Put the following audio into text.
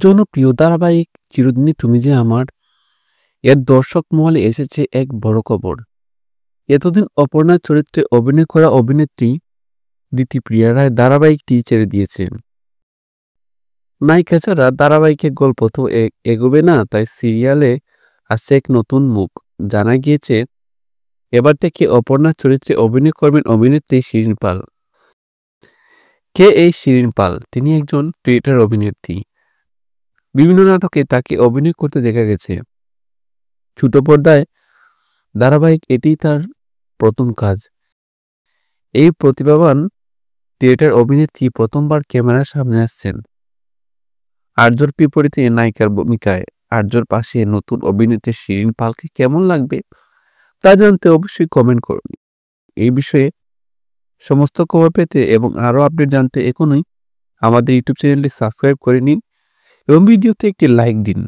জনপ্রিয় ধারাবাহিক চিরদিনই তুমি যে আমার এর দর্শক মহলে এসেছে এক বড় খবর। এতদিন অপর্ণার চরিত্রে অভিনয় করা অভিনেত্রী দিতিপ্রিয়া রায় ধারাবাহিকটি ছেড়ে দিয়েছেন। নায়িকা ছাড়া ধারাবাহিকের গল্প তো এগোবে না, তাই সিরিয়ালে আসছে এক নতুন মুখ। জানা গিয়েছে এবার থেকে অপর্ণার চরিত্রে অভিনয় করবেন অভিনেত্রী শিরিন পাল। কে এই শিরিন পাল? তিনি একজন থিয়েটার অভিনেত্রী। বিভিন্ন নাটকে তাকে অভিনয় করতে দেখা গেছে। ছোট পর্দায় ধারাবাহিক এটিই তার প্রথম কাজ। এই প্রতিভাবান থিয়েটার অভিনেত্রী প্রথমবার ক্যামেরার সামনে আসছেন। আর্যর বিপরীতে নায়িকার ভূমিকায়। আর্যর পাশে নতুন অভিনেত্রী শিরিন পালকে কেমন লাগবে তা জানতে অবশ্যই কমেন্ট করুন। এই বিষয়ে সমস্ত খবর পেতে এবং আরও আপডেট জানতে এখনই আমাদের ইউটিউব চ্যানেলটি সাবস্ক্রাইব করে নিন এবং ভিডিওতে একটি লাইক দিন।